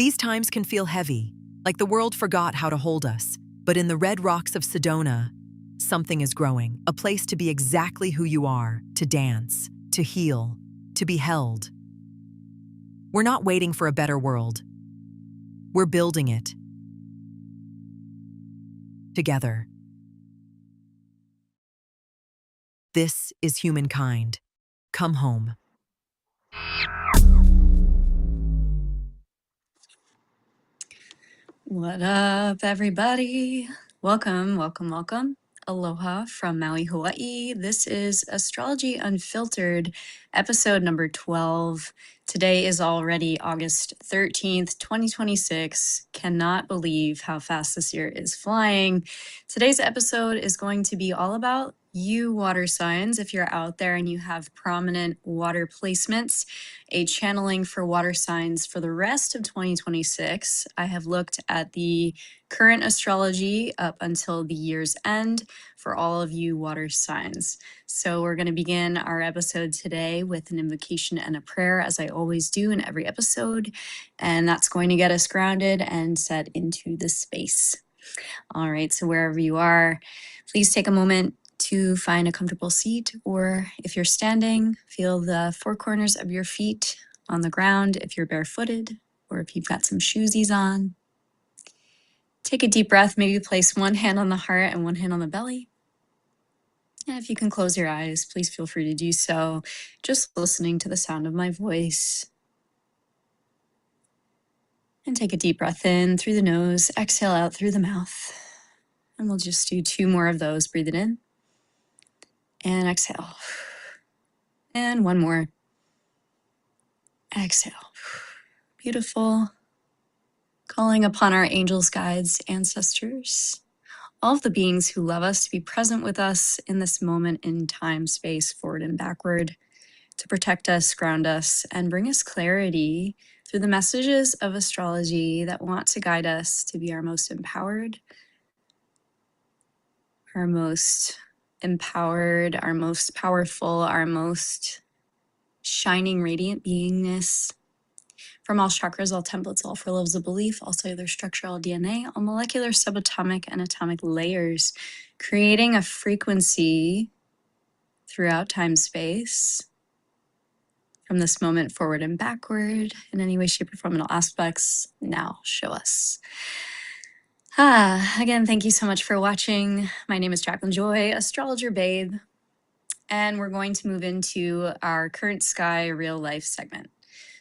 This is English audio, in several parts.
These times can feel heavy, like the world forgot how to hold us. But in the red rocks of Sedona, something is growing, a place to be exactly who you are, to dance, to heal, to be held. We're not waiting for a better world. We're building it. Together. This is humankind. Come home. What up, everybody? Welcome, welcome, welcome. Aloha from Maui, Hawaii. This is Astrology Unfiltered, episode number 12. Today is already August 13th, 2026. Cannot believe how fast this year is flying. Today's episode is going to be all about you, water signs. If you're out there and you have prominent water placements, a channeling for water signs for the rest of 2026. I have looked at the current astrology up until the year's end for all of you water signs. So we're going to begin our episode today with an invocation and a prayer, as I always do in every episode. And that's going to get us grounded and set into the space. All right, so wherever you are, please take a moment to find a comfortable seat, or if you're standing, feel the four corners of your feet on the ground if you're barefooted, or if you've got some shoesies on. Take a deep breath, maybe place one hand on the heart and one hand on the belly. And if you can close your eyes, please feel free to do so, just listening to the sound of my voice. And take a deep breath in through the nose, exhale out through the mouth. And we'll just do two more of those. Breathe it in and exhale. And one more. Exhale. Beautiful. Calling upon our angels, guides, ancestors, all of the beings who love us, to be present with us in this moment in time, space, forward and backward, to protect us, ground us, and bring us clarity through the messages of astrology that want to guide us to be our most empowered, our most powerful, our most shining, radiant beingness. From all chakras, all templates, all four levels of belief, all cellular structure, all DNA, all molecular, subatomic, and atomic layers, creating a frequency throughout time, space, from this moment forward and backward, in any way, shape, or form, in all aspects. Now show us. Again, thank you so much for watching. My name is Jaclyn Joy, Astrologer Babe, and we're going to move into our current sky real life segment.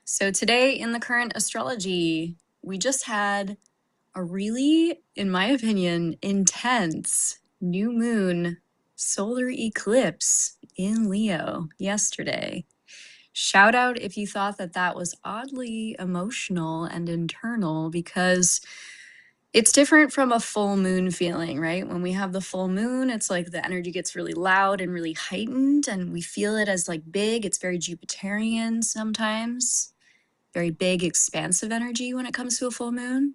So today in the current astrology, we just had a really, in my opinion, intense new moon solar eclipse in Leo yesterday. Shout out if you thought that that was oddly emotional and internal, because it's different from a full moon feeling, right? When we have the full moon, it's like the energy gets really loud and really heightened, and we feel it as like big. It's very Jupiterian sometimes, very big, expansive energy when it comes to a full moon.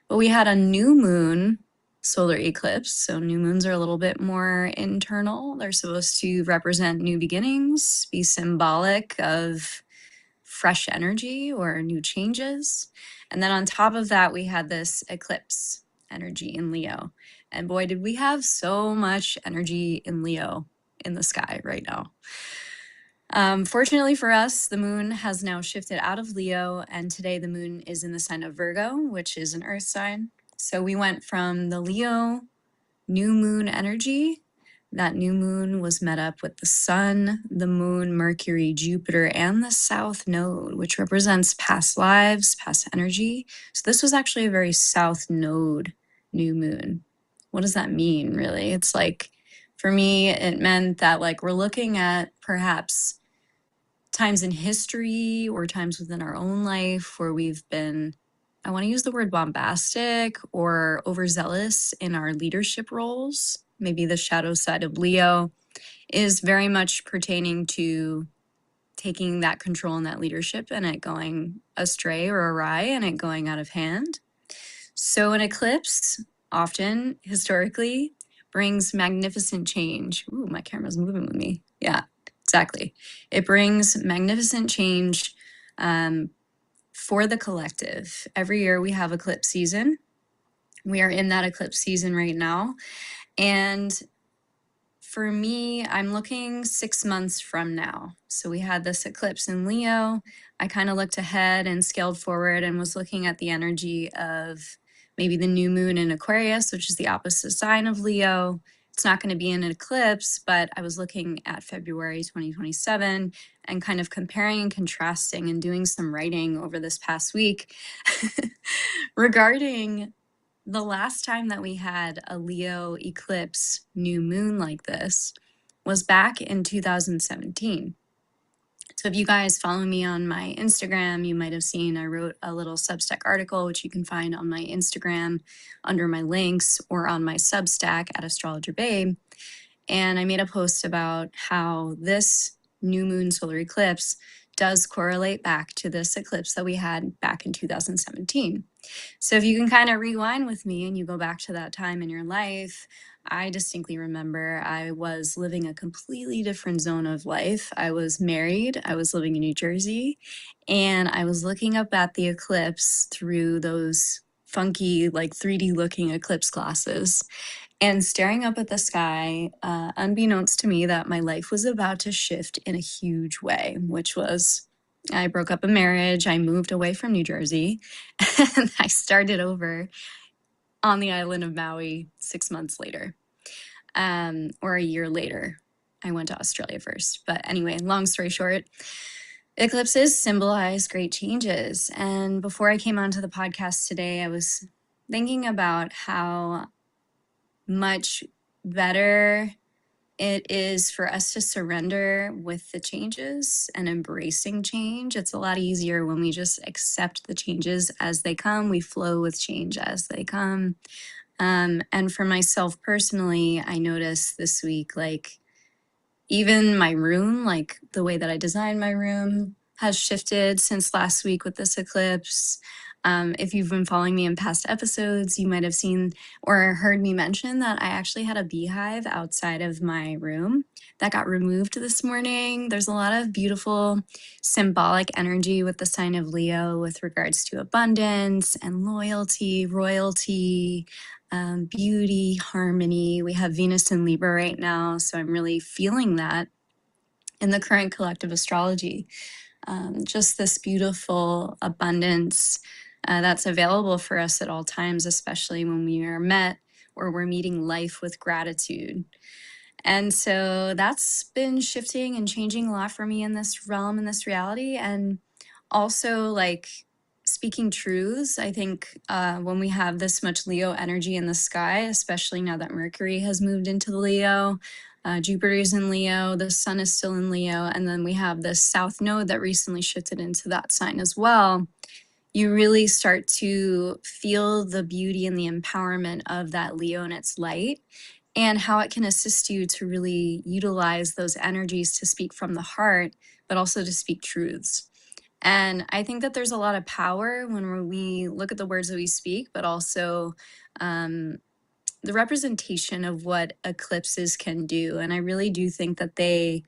But we had a new moon solar eclipse. So new moons are a little bit more internal. They're supposed to represent new beginnings, be symbolic of fresh energy or new changes. And then on top of that, we had this eclipse energy in Leo. And boy, did we have so much energy in Leo in the sky right now. Fortunately for us, the moon has now shifted out of Leo, and today the moon is in the sign of Virgo, which is an earth sign. So we went from the Leo new moon energy. That new moon was met up with the sun, the moon, Mercury, Jupiter, and the south node, which represents past lives, past energy. So this was actually a very south node new moon. What does that mean, really? It's like, for me, it meant that like we're looking at perhaps times in history or times within our own life where we've been, I want to use the word bombastic or overzealous in our leadership roles. Maybe the shadow side of Leo is very much pertaining to taking that control and that leadership and it going astray or awry and it going out of hand. So an eclipse often, historically, brings magnificent change. Ooh, my camera's moving with me. Yeah, exactly. It brings magnificent change, for the collective. Every year we have eclipse season. We are in that eclipse season right now. And for me, I'm looking 6 months from now. So we had this eclipse in Leo. I kind of looked ahead and scaled forward and was looking at the energy of maybe the new moon in Aquarius, which is the opposite sign of Leo. It's not going to be in an eclipse, but I was looking at February 2027 and kind of comparing and contrasting and doing some writing over this past week regarding the last time that we had a Leo eclipse new moon like this was back in 2017. So if you guys follow me on my Instagram, you might have seen I wrote a little Substack article, which you can find on my Instagram under my links or on my Substack at Astrologer Babe. And I made a post about how this new moon solar eclipse does correlate back to this eclipse that we had back in 2017. So if you can kind of rewind with me and you go back to that time in your life, I distinctly remember I was living a completely different zone of life. I was married, I was living in New Jersey, and I was looking up at the eclipse through those funky, like 3D looking eclipse glasses and staring up at the sky, unbeknownst to me that my life was about to shift in a huge way, which was I broke up a marriage, I moved away from New Jersey, and I started over on the island of Maui 6 months later, or a year later. I went to Australia first. But anyway, long story short, eclipses symbolize great changes. And before I came onto the podcast today, I was thinking about how much better it is for us to surrender with the changes and embracing change. It's a lot easier when we just accept the changes as they come. We flow with change as they come. And for myself personally, I noticed this week, like even my room, like the way that I designed my room has shifted since last week with this eclipse. If you've been following me in past episodes, you might have seen or heard me mention that I actually had a beehive outside of my room that got removed this morning. There's a lot of beautiful symbolic energy with the sign of Leo with regards to abundance and loyalty, royalty, beauty, harmony. We have Venus in Libra right now, so I'm really feeling that in the current collective astrology. Just this beautiful abundance that's available for us at all times, especially when we are met or we're meeting life with gratitude. And so that's been shifting and changing a lot for me in this realm, in this reality. And also, like, speaking truths. I think when we have this much Leo energy in the sky, especially now that Mercury has moved into the Leo, Jupiter is in Leo, the sun is still in Leo, and then we have this south node that recently shifted into that sign as well. You really start to feel the beauty and the empowerment of that Leo and its light, and how it can assist you to really utilize those energies to speak from the heart, but also to speak truths. And I think that there's a lot of power when we look at the words that we speak, but also the representation of what eclipses can do. And I really do think that they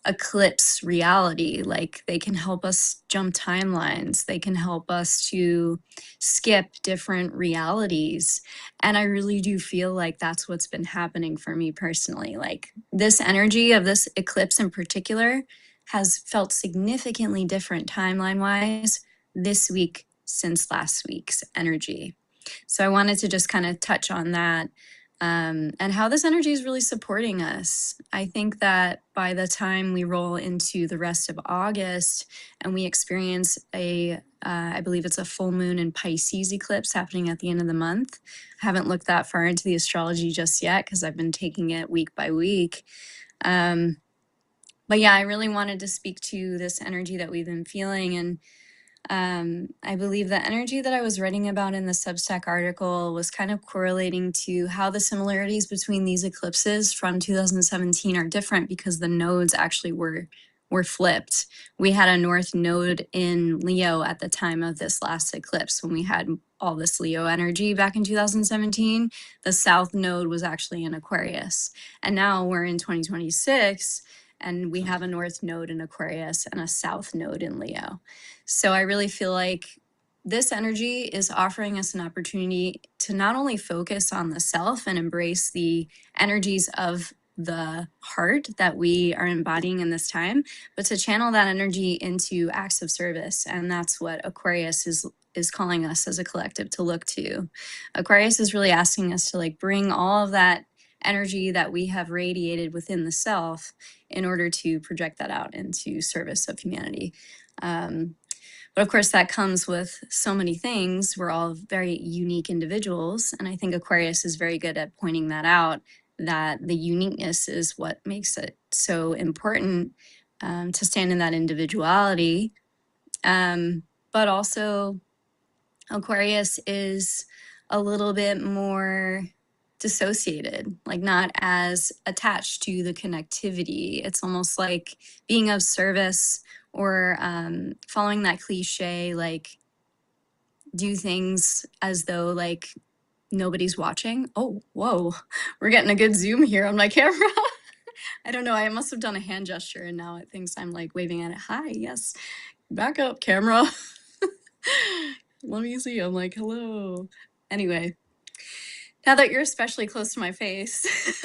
eclipse reality. Like they can help us jump timelines, they can help us to skip different realities. And I really do feel like that's what's been happening for me personally. Like this energy of this eclipse in particular has felt significantly different timeline wise this week since last week's energy. So I wanted to just kind of touch on that, and how this energy is really supporting us. I think that by the time we roll into the rest of August and we experience I believe it's a full moon in Pisces eclipse happening at the end of the month. I haven't looked that far into the astrology just yet because I've been taking it week by week. But yeah, I really wanted to speak to this energy that we've been feeling. And I believe the energy that I was writing about in the Substack article was kind of correlating to how the similarities between these eclipses from 2017 are different because the nodes actually were flipped. We had a north node in Leo at the time of this last eclipse when we had all this Leo energy back in 2017. The south node was actually in Aquarius. And now we're in 2026 and we have a north node in Aquarius and a south node in Leo. So I really feel like this energy is offering us an opportunity to not only focus on the self and embrace the energies of the heart that we are embodying in this time, but to channel that energy into acts of service. And that's what Aquarius is calling us as a collective to look to. Aquarius is really asking us to like bring all of that energy that we have radiated within the self in order to project that out into service of humanity. But of course, that comes with so many things. We're all very unique individuals. And I think Aquarius is very good at pointing that out, that the uniqueness is what makes it so important to stand in that individuality. But also, Aquarius is a little bit more dissociated, like not as attached to the connectivity. It's almost like being of service or following that cliche, like do things as though like nobody's watching. Oh, whoa, we're getting a good zoom here on my camera. I don't know. I must have done a hand gesture and now it thinks I'm like waving at it. Hi, yes, back up, camera. Let me see. I'm like, hello. Anyway, now that you're especially close to my face,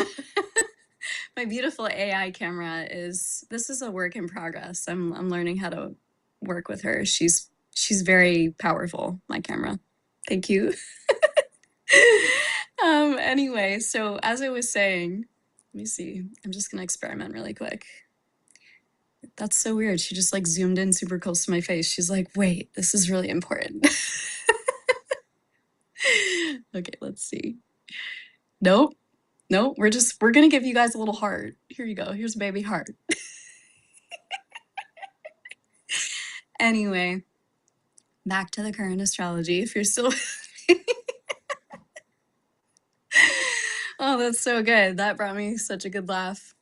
my beautiful AI camera this is a work in progress. I'm learning how to work with her. She's very powerful, my camera. Thank you. Anyway, so as I was saying, let me see. I'm just gonna experiment really quick. That's so weird. She just like zoomed in super close to my face. She's like, wait, this is really important. Okay, let's see. Nope. We're gonna give you guys a little heart. Here you go. Here's a baby heart. Anyway, back to the current astrology. If you're still oh, that's so good. That brought me such a good laugh.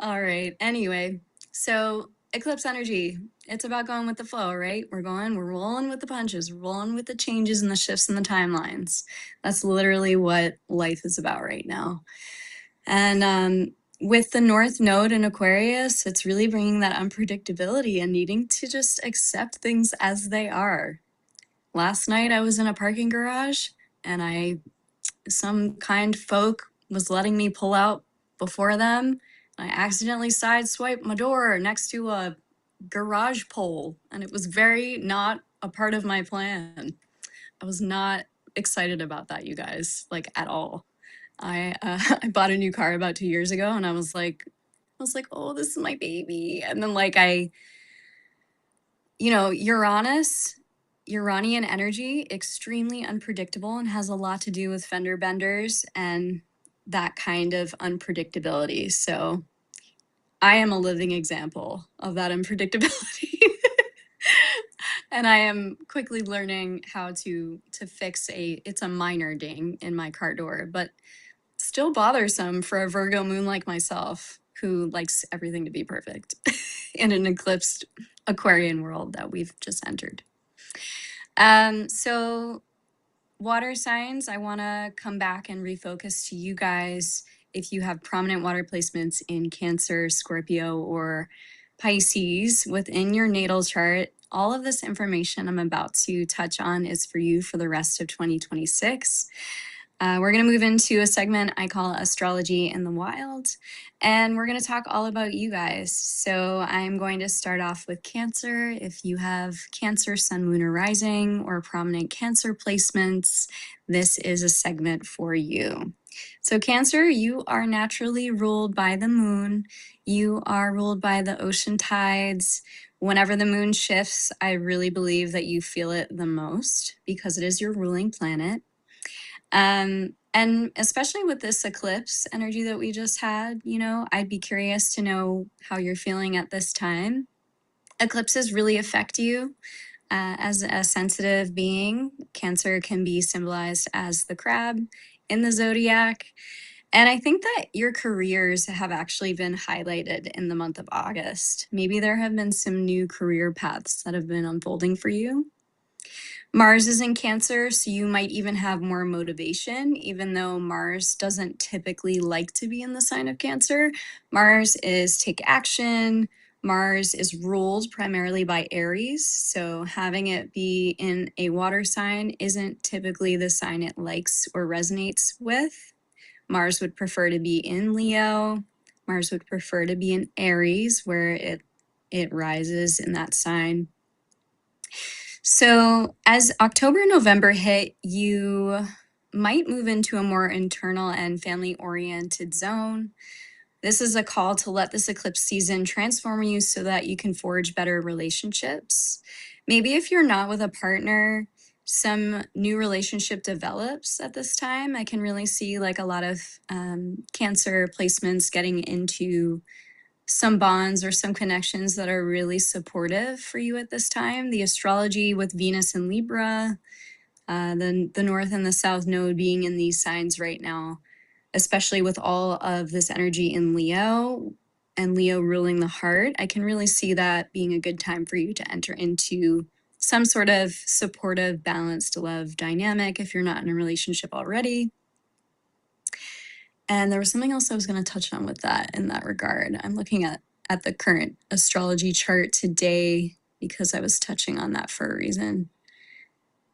All right. Anyway, so eclipse energy. It's about going with the flow, right? We're rolling with the punches, we're rolling with the changes and the shifts in the timelines. That's literally what life is about right now. And with the North Node in Aquarius, it's really bringing that unpredictability and needing to just accept things as they are. Last night I was in a parking garage and some kind folk was letting me pull out before them. I accidentally sideswiped my door next to a garage pole, and it was very not a part of my plan. I was not excited about that, you guys, like at all. I bought a new car about 2 years ago, and I was like, oh, this is my baby. And then like Uranian energy, extremely unpredictable and has a lot to do with fender benders and that kind of unpredictability. So I am a living example of that unpredictability. And I am quickly learning how to fix it's a minor ding in my car door, but still bothersome for a Virgo moon like myself who likes everything to be perfect in an eclipsed Aquarian world that we've just entered. So water signs, I want to come back and refocus to you guys. If you have prominent water placements in Cancer, Scorpio, or Pisces within your natal chart, all of this information I'm about to touch on is for you for the rest of 2026. We're going to move into a segment I call Astrology in the Wild, and we're going to talk all about you guys. So I'm going to start off with Cancer. If you have Cancer, Sun, Moon, or Rising, or prominent Cancer placements, this is a segment for you. So Cancer, you are naturally ruled by the moon. You are ruled by the ocean tides. Whenever the moon shifts, I really believe that you feel it the most because it is your ruling planet. And especially with this eclipse energy that we just had, I'd be curious to know how you're feeling at this time. Eclipses really affect you as a sensitive being. Cancer can be symbolized as the crab in the zodiac. And I think that your careers have actually been highlighted in the month of August. Maybe there have been some new career paths that have been unfolding for you. Mars is in Cancer, so you might even have more motivation, even though Mars doesn't typically like to be in the sign of Cancer. Mars is take action. Mars is ruled primarily by Aries, so having it be in a water sign isn't typically the sign it likes or resonates with. Mars would prefer to be in Leo. Mars would prefer to be in Aries, where it rises in that sign. So as October and November hit, you might move into a more internal and family-oriented zone. This is a call to let this eclipse season transform you so that you can forge better relationships. Maybe if you're not with a partner, some new relationship develops at this time. I can really see like a lot of Cancer placements getting into some bonds or some connections that are really supportive for you at this time. The astrology with Venus and Libra, the North and the South node being in these signs right now, especially with all of this energy in Leo and Leo ruling the heart, I can really see that being a good time for you to enter into some sort of supportive, balanced love dynamic if you're not in a relationship already. And there was something else I was going to touch on with that in that regard. I'm looking at the current astrology chart today because I was touching on that for a reason.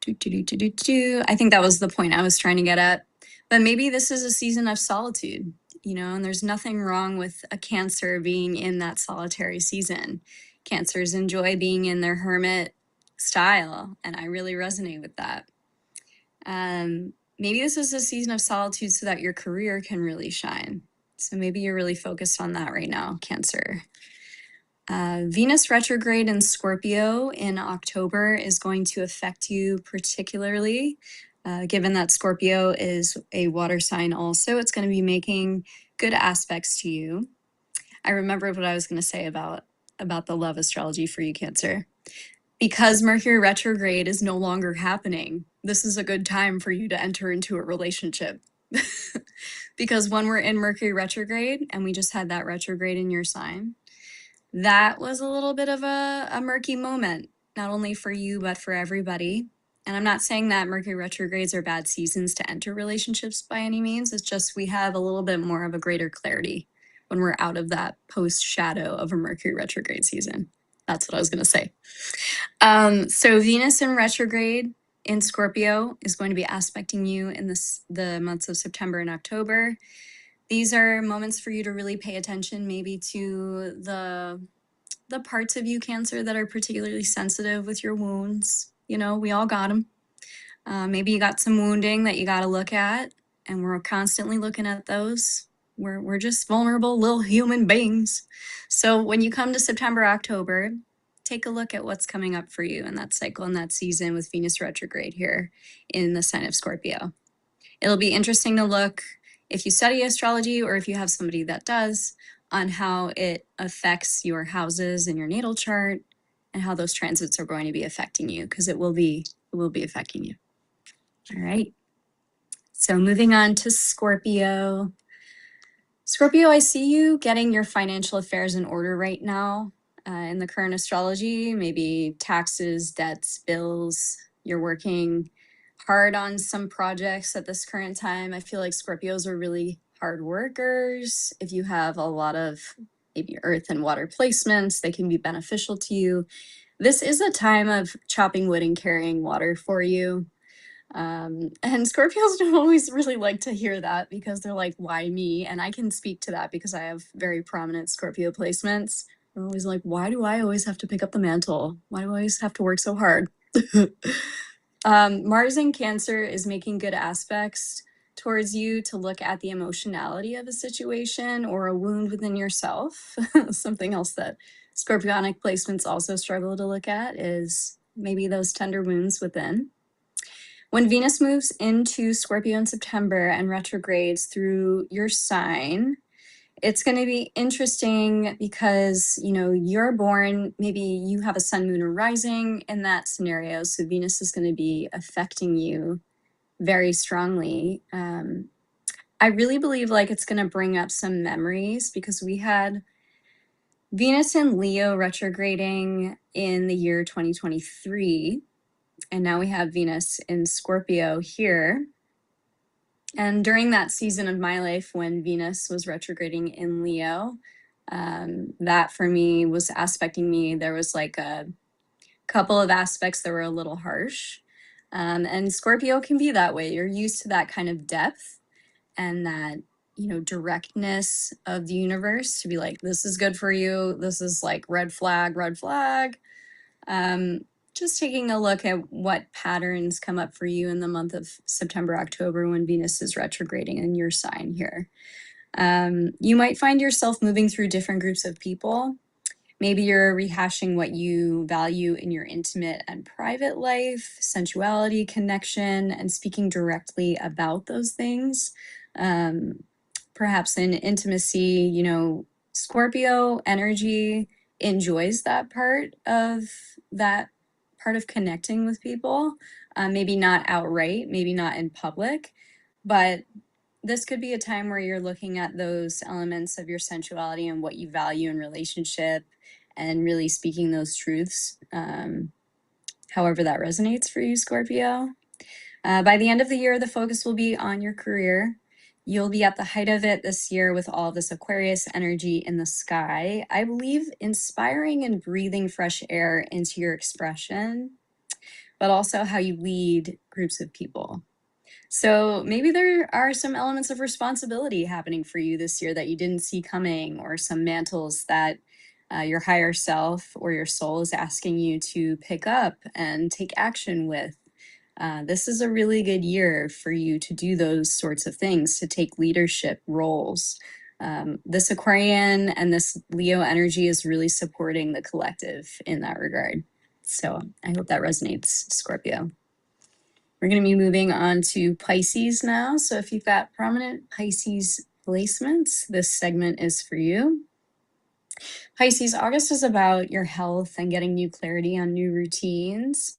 I think that was the point I was trying to get at. But maybe this is a season of solitude, you know, and there's nothing wrong with a Cancer being in that solitary season. Cancers enjoy being in their hermit style, and I really resonate with that. Maybe this is a season of solitude so that your career can really shine. So maybe you're really focused on that right now, Cancer. Venus retrograde in Scorpio in October is going to affect you particularly, given that Scorpio is a water sign also. It's going to be making good aspects to you. I remembered what I was going to say about the love astrology for you, Cancer. Because Mercury retrograde is no longer happening, this is a good time for you to enter into a relationship. Because when we're in Mercury retrograde, and we just had that retrograde in your sign, that was a little bit of a murky moment, not only for you, but for everybody. And I'm not saying that Mercury retrogrades are bad seasons to enter relationships by any means. It's just we have a little bit more of a greater clarity when we're out of that post shadow of a Mercury retrograde season. That's what I was going to say. So Venus in retrograde in Scorpio is going to be aspecting you in the months of September and October. These are moments for you to really pay attention maybe to the parts of you, Cancer, that are particularly sensitive with your wounds. You know, we all got them. Maybe you got some wounding that you got to look at, and we're constantly looking at those. We're just vulnerable little human beings. So when you come to September, October, take a look at what's coming up for you in that cycle and that season with Venus retrograde here in the sign of Scorpio. It'll be interesting to look, if you study astrology or if you have somebody that does, on how it affects your houses in your natal chart and how those transits are going to be affecting you, because it will be affecting you. All right. So moving on to Scorpio. Scorpio, I see you getting your financial affairs in order right now in the current astrology, maybe taxes, debts, bills. You're working hard on some projects at this current time. I feel like Scorpios are really hard workers. If you have a lot of maybe earth and water placements, they can be beneficial to you. This is a time of chopping wood and carrying water for you. And Scorpios don't always really like to hear that because they're like, why me? And I can speak to that because I have very prominent Scorpio placements. They're always like, why do I always have to pick up the mantle? Why do I always have to work so hard? Mars in Cancer is making good aspects towards you to look at the emotionality of a situation or a wound within yourself. Something else that Scorpionic placements also struggle to look at is maybe those tender wounds within. When Venus moves into Scorpio in September and retrogrades through your sign, it's going to be interesting because, you know, you're born, maybe you have a sun, moon, or rising in that scenario. So Venus is going to be affecting you very strongly. I really believe like it's going to bring up some memories because we had Venus in Leo retrograding in the year 2023. And now we have Venus in Scorpio here. And during that season of my life when Venus was retrograding in Leo, that for me was aspecting me. There was like a couple of aspects that were a little harsh. And Scorpio can be that way. You're used to that kind of depth and that, directness of the universe to be like, this is good for you. This is like red flag, red flag. Um, just taking a look at what patterns come up for you in the month of September, October when Venus is retrograding in your sign here. You might find yourself moving through different groups of people. Maybe you're rehashing what you value in your intimate and private life, sensuality, connection, and speaking directly about those things. Um, Perhaps in intimacy, Scorpio energy enjoys that part of connecting with people. Maybe not outright, maybe not in public, but this could be a time where you're looking at those elements of your sensuality and what you value in relationship and really speaking those truths, however that resonates for you, Scorpio. By the end of the year, the focus will be on your career. You'll be at the height of it this year with all this Aquarius energy in the sky. I believe inspiring and breathing fresh air into your expression, but also how you lead groups of people. So maybe there are some elements of responsibility happening for you this year that you didn't see coming, or some mantles that your higher self or your soul is asking you to pick up and take action with. This is a really good year for you to do those sorts of things, to take leadership roles. This Aquarian and this Leo energy is really supporting the collective in that regard. So I hope that resonates, Scorpio. We're going to be moving on to Pisces now. So if you've got prominent Pisces placements, this segment is for you. Pisces, August is about your health and getting new clarity on new routines.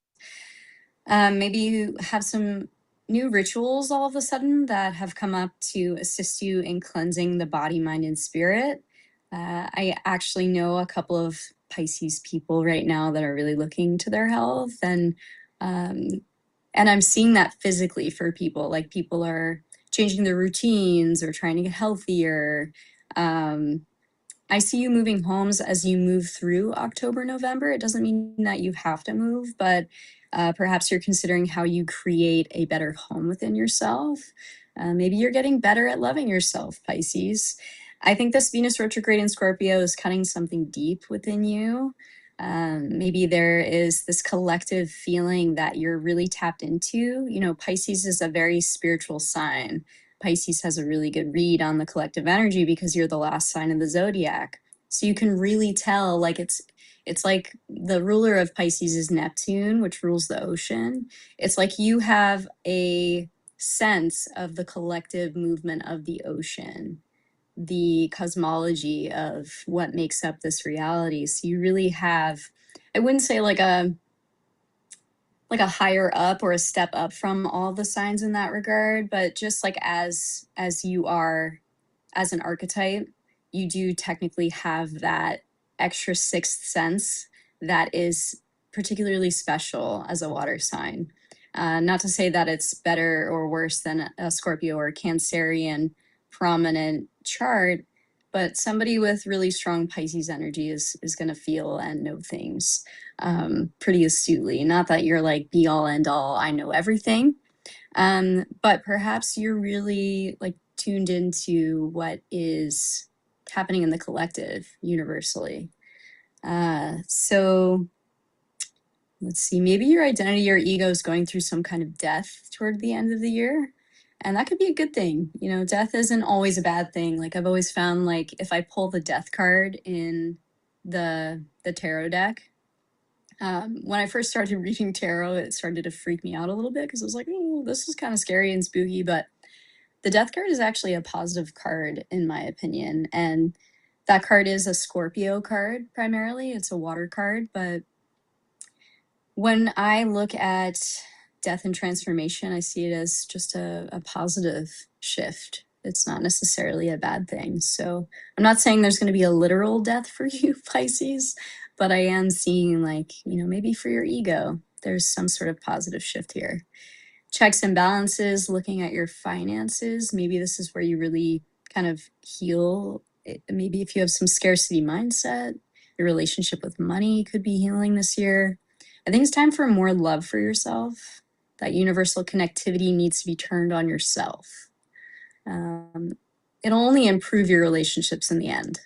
Maybe you have some new rituals all of a sudden that have come up to assist you in cleansing the body, mind, and spirit. I actually know a couple of Pisces people right now that are really looking to their health, and I'm seeing that physically for people. Like, people are changing their routines or trying to get healthier. I see you moving homes as you move through October, November. It doesn't mean that you have to move, but perhaps you're considering how you create a better home within yourself. Maybe you're getting better at loving yourself, Pisces. I think this Venus retrograde in Scorpio is cutting something deep within you. Maybe there is this collective feeling that you're really tapped into. Pisces is a very spiritual sign. Pisces has a really good read on the collective energy because you're the last sign of the zodiac. So you can really tell, like, it's like the ruler of Pisces is Neptune, which rules the ocean. It's like you have a sense of the collective movement of the ocean, the cosmology of what makes up this reality. So you really have, I wouldn't say like a higher up or a step up from all the signs in that regard, but just like as you are as an archetype, you do technically have that extra sixth sense that is particularly special as a water sign. Not to say that it's better or worse than a Scorpio or a Cancerian prominent chart, but somebody with really strong Pisces energy is going to feel and know things pretty astutely. Not that you're like be all end all, I know everything, but perhaps you're really like tuned into what is happening in the collective universally. So let's see, maybe your identity or ego is going through some kind of death toward the end of the year. And that could be a good thing. Death isn't always a bad thing. Like, I've always found, like, if I pull the death card in the tarot deck, when I first started reading tarot, it started to freak me out a little bit because I was like, oh, this is kind of scary and spooky. But the death card is actually a positive card, in my opinion. And that card is a Scorpio card primarily. It's a water card. But when I look at death and transformation, I see it as just a positive shift. It's not necessarily a bad thing. So I'm not saying there's going to be a literal death for you, Pisces, but I am seeing, like, maybe for your ego, there's some sort of positive shift here. Checks and balances, looking at your finances. Maybe this is where you really kind of heal. Maybe if you have some scarcity mindset, your relationship with money could be healing this year. I think it's time for more love for yourself. That universal connectivity needs to be turned on yourself. It'll only improve your relationships in the end.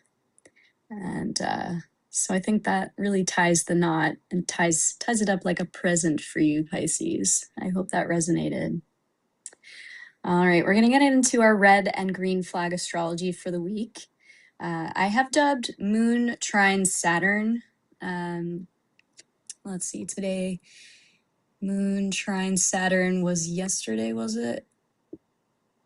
And so I think that really ties the knot and ties it up like a present for you, Pisces. I hope that resonated. All right, we're going to get into our red and green flag astrology for the week. I have dubbed Moon trine Saturn. Let's see, today, Moon trine Saturn was yesterday, was it?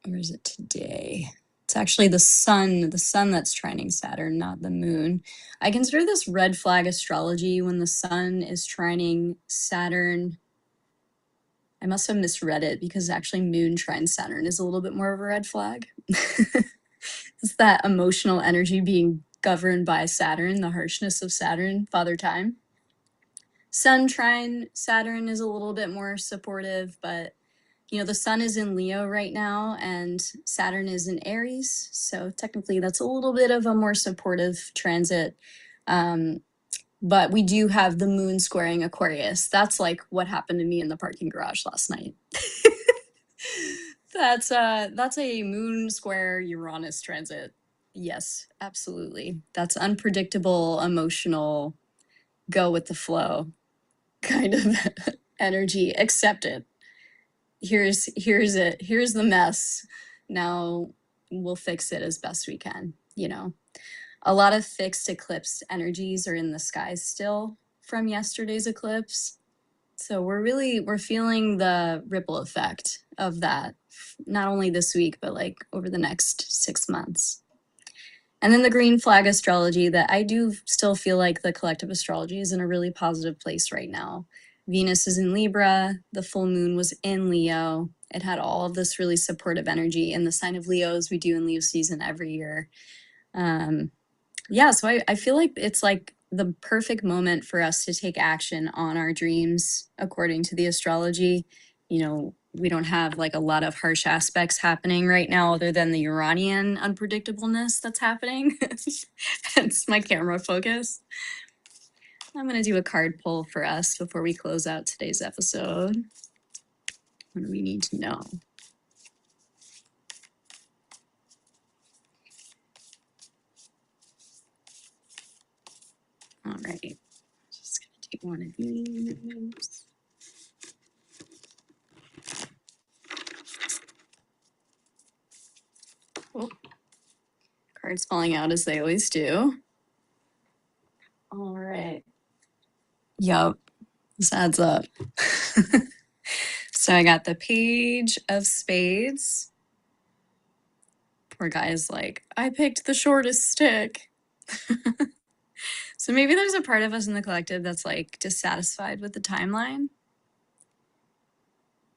Or is it today? It's actually the sun that's trining Saturn, not the moon. I consider this red flag astrology when the sun is trining Saturn. I must have misread it because actually moon trine Saturn is a little bit more of a red flag. It's that emotional energy being governed by Saturn, the harshness of Saturn, Father Time. Sun trine Saturn is a little bit more supportive, but you know, the sun is in Leo right now and Saturn is in Aries. So technically that's a little bit of a more supportive transit. But we do have the moon squaring Aquarius. That's like what happened to me in the parking garage last night. That's a moon square Uranus transit. Yes, absolutely. That's unpredictable, emotional, go with the flow kind of energy. Accept it. Here's it. Here's the mess. Now we'll fix it as best we can. You know, a lot of fixed eclipse energies are in the skies still from yesterday's eclipse. So we're feeling the ripple effect of that, not only this week, but like over the next 6 months. And then the green flag astrology, that I do still feel like the collective astrology is in a really positive place right now. Venus is in Libra, the full moon was in Leo. It had all of this really supportive energy in the sign of Leo, as we do in Leo season every year. So I feel like it's like the perfect moment for us to take action on our dreams according to the astrology. You know, we don't have like a lot of harsh aspects happening right now other than the Uranian unpredictableness that's happening. Hence my camera focus. I'm going to do a card pull for us before we close out today's episode. What do we need to know? All right. Just going to take one of these. Oh, cards falling out as they always do. All right. Yup. This adds up. So I got the Page of Spades. Poor guy's like, I picked the shortest stick. So maybe there's a part of us in the collective that's like dissatisfied with the timeline.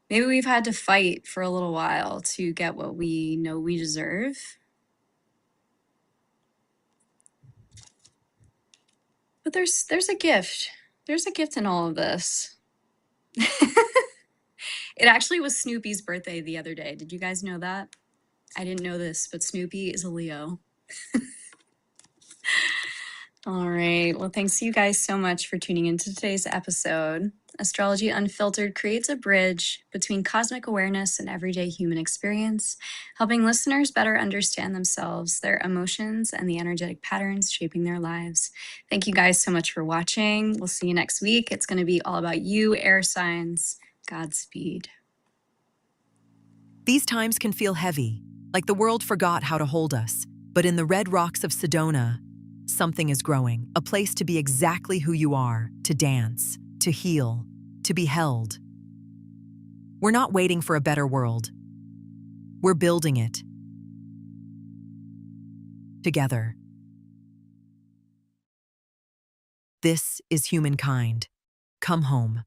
Maybe we've had to fight for a little while to get what we know we deserve. But there's a gift. There's a gift in all of this. It actually was Snoopy's birthday the other day. Did you guys know that? I didn't know this, but Snoopy is a Leo. All right. Well, thanks you guys so much for tuning into today's episode. Astrology Unfiltered creates a bridge between cosmic awareness and everyday human experience, helping listeners better understand themselves, their emotions, and the energetic patterns shaping their lives. Thank you guys so much for watching. We'll see you next week. It's going to be all about you, air signs. Godspeed. These times can feel heavy, like the world forgot how to hold us. But in the red rocks of Sedona, something is growing, a place to be exactly who you are, to dance, to heal, to be held. We're not waiting for a better world. We're building it. Together. This is humankind. Come home.